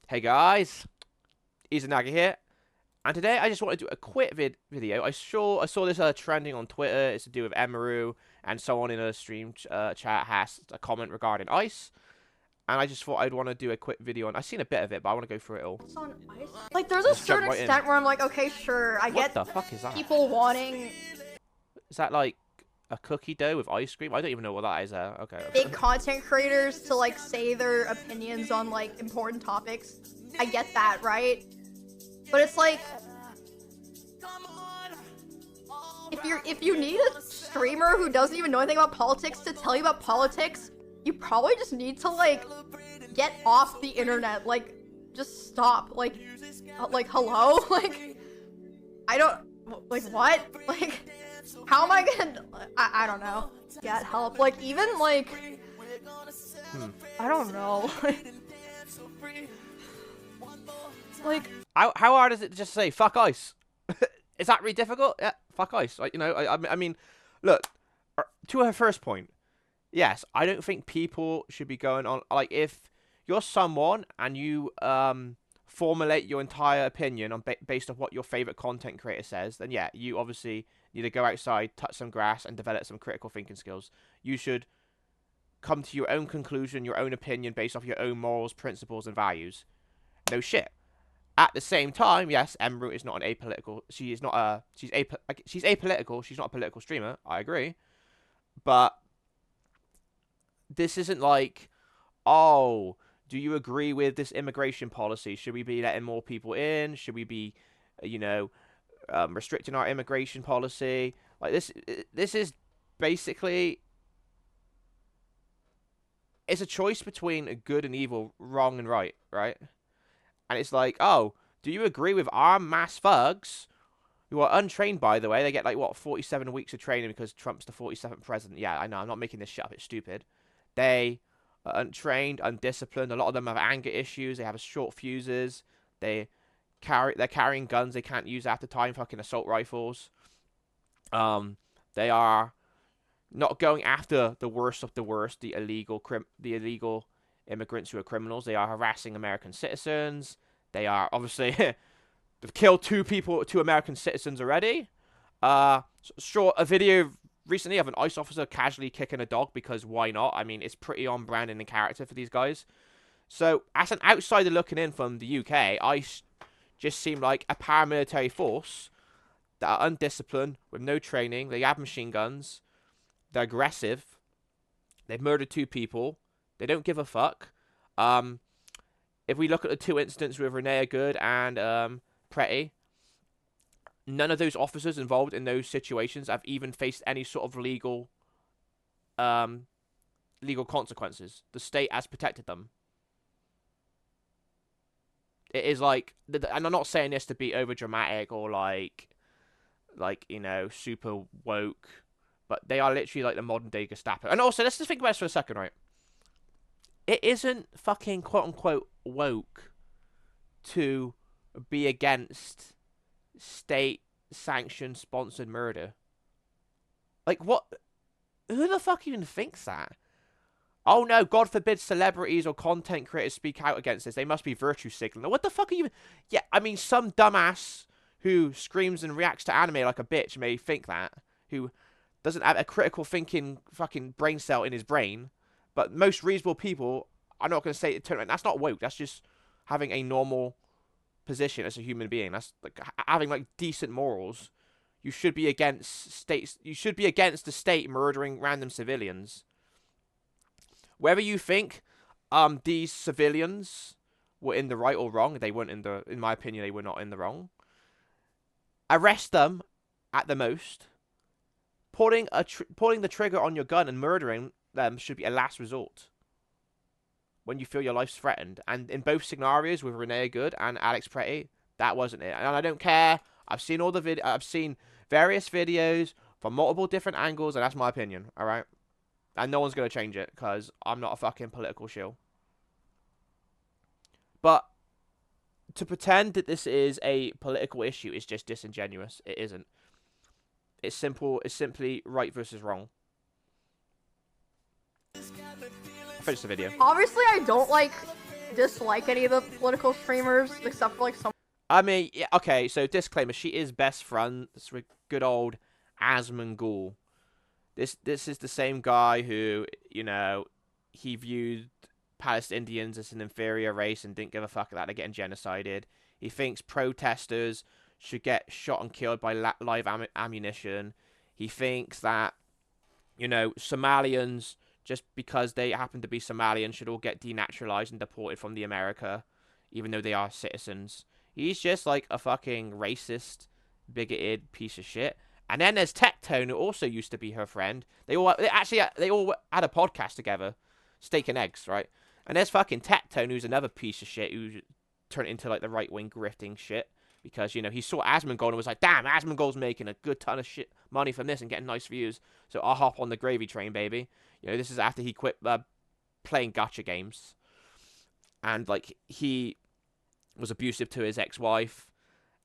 Hey guys, Izanagi here, and today I just wanted to do a quick video. I saw this trending on Twitter. It's to do with Emeru, and someone in a stream chat has a comment regarding ice, and I just thought I'd want to do a quick video on. I've seen a bit of it, but I want to go through it all. It's on ice? Like, there's a Just jump certain right in. extent where I'm like, okay, sure, I What get the fuck is that? people wanting Is that like a cookie dough with ice cream? I don't even know what that is. Okay. big content creators to, like, say their opinions on, like, important topics. I get that, right? But it's like, if you need a streamer who doesn't even know anything about politics to tell you about politics, you probably just need to, like, get off the internet. Like, just stop. Like, hello? Like, I don't, like, what? Like, how am I gonna, I don't know, get help? Like, even, like, I don't know. Like, How hard is it to just say fuck ice? Is that really difficult? Yeah, fuck ice. Like, I mean, look, to her first point, yes, I don't think people should be going on, like, if you're someone and you formulate your entire opinion on based on what your favorite content creator says, then yeah, you obviously need to go outside, touch some grass, and develop some critical thinking skills. You should come to your own conclusion, your own opinion based off your own morals, principles, and values. No shit. At the same time, yes, Emerald is not an apolitical. She is not a. She's apolitical. She's not a political streamer. I agree, but this isn't like, oh, do you agree with this immigration policy? Should we be letting more people in? Should we be, you know, restricting our immigration policy? Like this. This is basically. It's a choice between good and evil, wrong and right, right? And it's like, oh, do you agree with armed mass thugs who are untrained, by the way? They get, like, what, 47 weeks of training because Trump's the 47th president. Yeah, I know. I'm not making this shit up. It's stupid. They are untrained, undisciplined. A lot of them have anger issues. They have short fuses. They're carrying guns they can't use after time, fucking assault rifles. They are not going after the worst of the worst, the illegal immigrants who are criminals. They are harassing American citizens. They are obviously they've killed two American citizens already. Saw a video recently of an ICE officer casually kicking a dog because why not? I mean, it's pretty on brand in the character for these guys. So as an outsider looking in from the UK, ICE just seem like a paramilitary force that are undisciplined with no training. They have machine guns. They're aggressive. They've murdered two people. They don't give a fuck. If we look at the two incidents with Renee Good and Pretty, none of those officers involved in those situations have even faced any sort of legal consequences. The state has protected them. It is like, and I'm not saying this to be over dramatic or like super woke, but they are literally like the modern day Gestapo. And also, let's just think about this for a second, right? It isn't fucking quote unquote woke to be against state sanctioned sponsored murder. Like, what? Who the fuck even thinks that? Oh no, God forbid celebrities or content creators speak out against this. They must be virtue signaling. What the fuck are you? Yeah, I mean, some dumbass who screams and reacts to anime like a bitch may think that, who doesn't have a critical thinking fucking brain cell in his brain. But most reasonable people are not going to say that's not woke. That's just having a normal position as a human being. That's like having like decent morals. You should be against states. You should be against the state murdering random civilians. Whether you think these civilians were in the right or wrong, they weren't in my opinion, they were not in the wrong. Arrest them at the most. Pulling the trigger on your gun and murdering them should be a last resort when you feel your life's threatened. And in both scenarios with Renee Good and Alex Pretty, that wasn't it. And I don't care. I've seen I've seen various videos from multiple different angles, and that's my opinion. All right, and no one's gonna change it because I'm not a fucking political shill. But to pretend that this is a political issue is just disingenuous. It isn't. It's simple. It's simply right versus wrong. Finish the video. obviously I don't, like, dislike any of the political streamers except for like some. I mean, yeah, okay, so disclaimer, she is best friends with good old Asmongold. This is the same guy who, you know, he viewed Palestinians as an inferior race and didn't give a fuck that they're getting genocided. He thinks protesters should get shot and killed by live ammunition. He thinks that, you know, Somalians, just because they happen to be Somalian, should all get denaturalized and deported from the America, even though they are citizens. He's just like a fucking racist, bigoted piece of shit. And then there's Tectone, who also used to be her friend. They all had a podcast together, Steak and Eggs, right? And there's fucking Tectone, who's another piece of shit who turned into like the right wing grifting shit because, you know, he saw Asmongold and was like, damn, Asmongold's making a good ton of shit money from this and getting nice views, so I'll hop on the gravy train, baby. You know, this is after he quit playing gacha games, and like he was abusive to his ex-wife.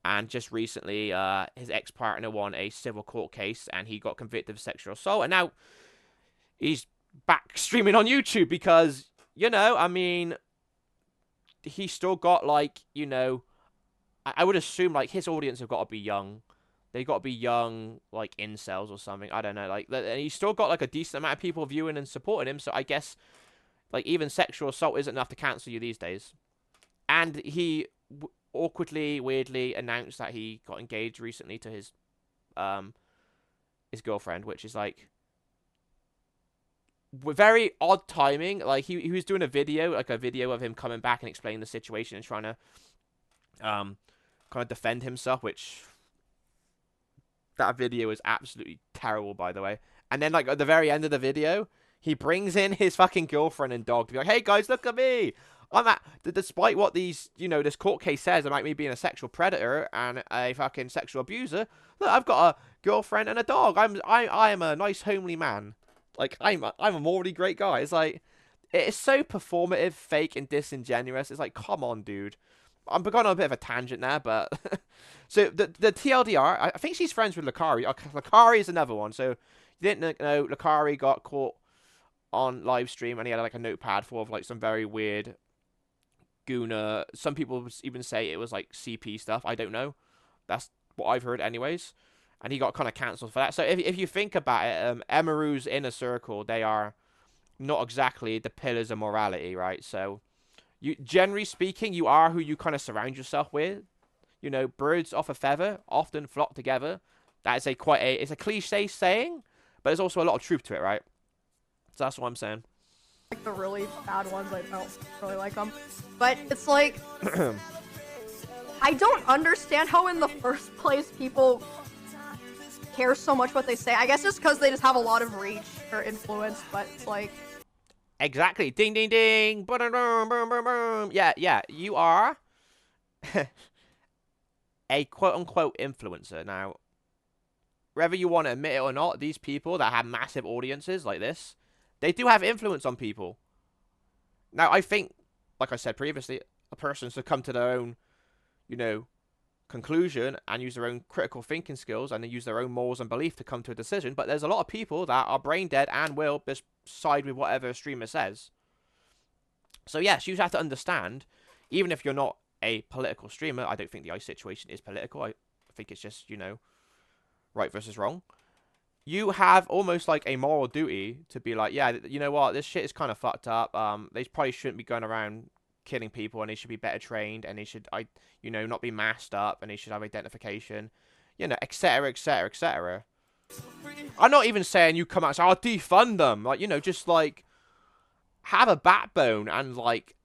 And just recently, his ex-partner won a civil court case, and he got convicted of sexual assault. And now he's back streaming on YouTube because, you know, I mean, he's still got, like, you know, I would assume, like, his audience have got to be young. They got to be young, like, incels or something. I don't know. Like, and he's still got, like, a decent amount of people viewing and supporting him. So I guess, like, even sexual assault isn't enough to cancel you these days. And he awkwardly, weirdly announced that he got engaged recently to his girlfriend, which is like very odd timing. Like he was doing a video of him coming back and explaining the situation and trying to kind of defend himself, which that video is absolutely terrible, by the way. And then like at the very end of the video, he brings in his fucking girlfriend and dog to be like, "Hey guys, look at me. Despite what these, you know, this court case says about me being a sexual predator and a fucking sexual abuser, look, I've got a girlfriend and a dog. I am a nice homely man. Like I'm a morally great guy." It's like it's so performative, fake, and disingenuous. It's like, come on, dude. I'm going on a bit of a tangent there, but so the TLDR, I think she's friends with Lakari. Lakari is another one. So you didn't know Lakari got caught on live stream and he had like a notepad full of like some very weird Guna. Some people even say it was like CP stuff. I don't know. That's what I've heard anyways. And he got kind of cancelled for that. So if you think about it, Emaru's inner circle, they are not exactly the pillars of morality, right? So you, generally speaking, you are who you kind of surround yourself with. You know, birds of a feather often flock together. That is it's a cliche saying, but there's also a lot of truth to it, right? So that's what I'm saying. Like the really bad ones, I don't really like them. But it's like, I don't understand how in the first place people care so much what they say. I guess it's because they just have a lot of reach or influence, but it's like... Exactly. Ding, ding, ding. Yeah, you are a quote-unquote influencer. Now, whether you want to admit it or not, these people that have massive audiences like this, they do have influence on people. Now, I think, like I said previously, a person should come to their own, you know, conclusion and use their own critical thinking skills and then use their own morals and belief to come to a decision. But there's a lot of people that are brain dead and will just side with whatever a streamer says. So, yes, you have to understand, even if you're not a political streamer, I don't think the ICE situation is political. I think it's just, you know, right versus wrong. You have almost like a moral duty to be like, yeah, you know what, this shit is kind of fucked up. They probably shouldn't be going around killing people, and they should be better trained, and they should, you know, not be masked up, and they should have identification, you know, etc., etc., etc. I'm not even saying you come out and say, I'll defund them. Like, you know, just like have a backbone and like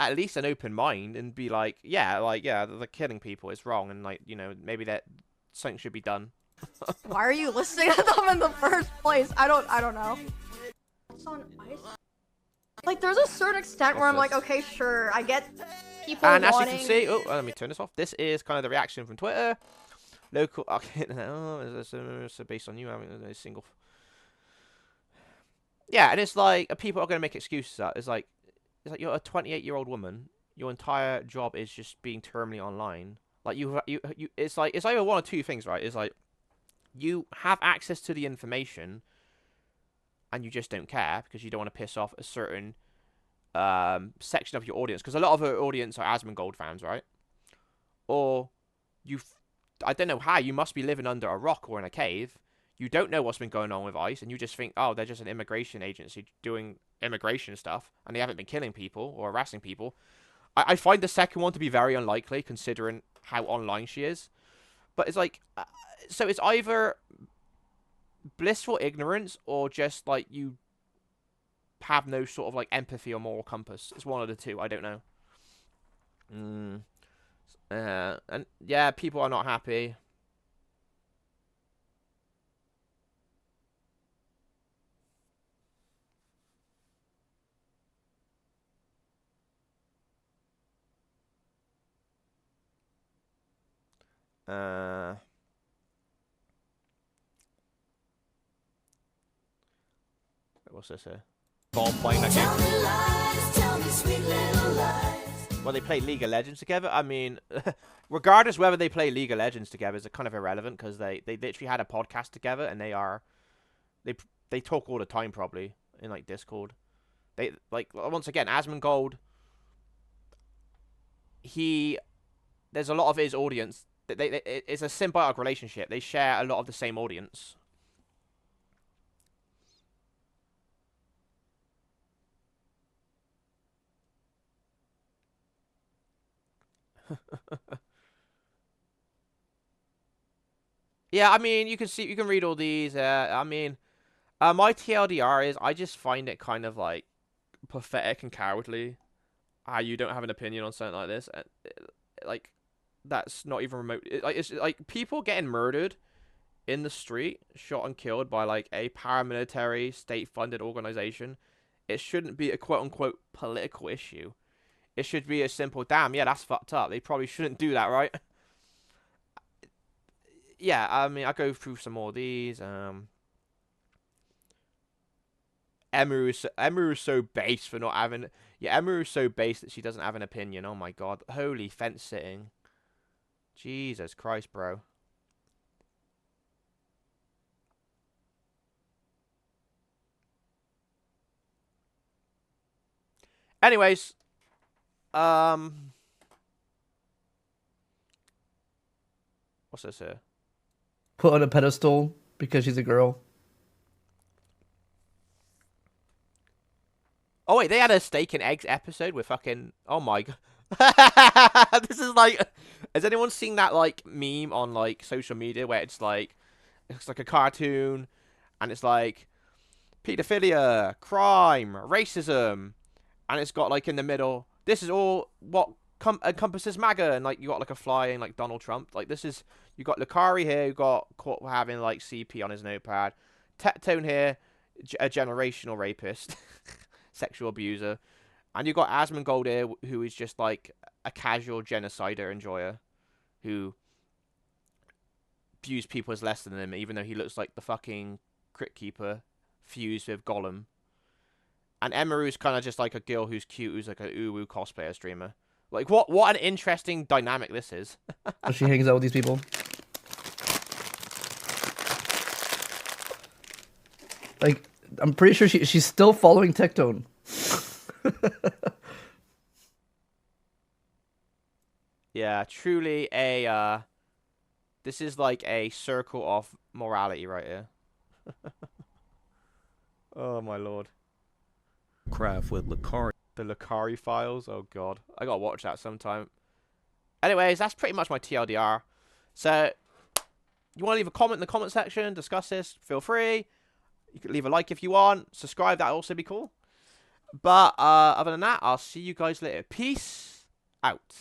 at least an open mind and be like, yeah, the killing people is wrong, and like, you know, maybe that something should be done. Why are you listening to them in the first place? I don't know. It's on ice. Like, there's a certain extent where I'm like, okay, sure, I get people and wanting... as you can see, let me turn this off. This is kind of the reaction from Twitter. Local, okay, so based on you having a single... Yeah, and it's like, people are going to make excuses out. It's like you're a 28-year-old woman. Your entire job is just being terminally online. Like, it's like, it's either one or two things, right? It's like, you have access to the information and you just don't care because you don't want to piss off a certain section of your audience, because a lot of our audience are Asmongold fans, right? Or I don't know how, you must be living under a rock or in a cave. You don't know what's been going on with ICE, and you just think, oh, they're just an immigration agency doing immigration stuff, and they haven't been killing people or harassing people. I find the second one to be very unlikely, considering how online she is. But it's like, so it's either blissful ignorance or just like you have no sort of like empathy or moral compass. It's one of the two. I don't know. And yeah, people are not happy. What's this here? Ball playing that game. Well, they play League of Legends together. I mean, regardless whether they play League of Legends together is kind of irrelevant, because they literally had a podcast together, and they talk all the time, probably in like Discord. They like, once again, Asmongold. There's a lot of his audience. It's a symbiotic relationship. They share a lot of the same audience. Yeah, I mean, you can read all these. I mean, my TLDR is, I just find it kind of like pathetic and cowardly how you don't have an opinion on something like this. Like, that's not even remote. It's like people getting murdered in the street, shot and killed by like a paramilitary state-funded organization. It shouldn't be a quote-unquote political issue. It should be a simple, damn, yeah, that's fucked up. They probably shouldn't do that, right? Yeah, I mean, I'll go through some more of these. Emu is so base for not having... Yeah, Emu is so base that she doesn't have an opinion. Oh my god. Holy fence sitting. Jesus Christ, bro. Anyways. What's this here? Put on a pedestal because she's a girl. Oh wait, they had a steak and eggs episode with fucking... Oh my god. This is like... Has anyone seen that like meme on like social media where it's like a cartoon and it's like pedophilia, crime, racism, and it's got like in the middle, this is all what encompasses MAGA, and like you got like a flying like Donald Trump. Like, this is, you got Lucari here who got caught having like CP on his notepad, Tetone here, a generational rapist, sexual abuser, and you got Asmongold here who is just like a casual genocider enjoyer who views people as less than him, even though he looks like the fucking Crypt Keeper fused with Gollum. And Emaru's kind of just like a girl who's cute, who's like a uwu cosplayer streamer. Like, what an interesting dynamic this is. She hangs out with these people. Like, I'm pretty sure she's still following Tectone. Yeah, truly a, this is like a circle of morality right here. Oh my lord. Craft with Lucari. The Lucari files? Oh god. I gotta watch that sometime. Anyways, that's pretty much my TLDR. So, you want to leave a comment in the comment section, discuss this, feel free. You can leave a like if you want. Subscribe, that'd also be cool. But, other than that, I'll see you guys later. Peace out.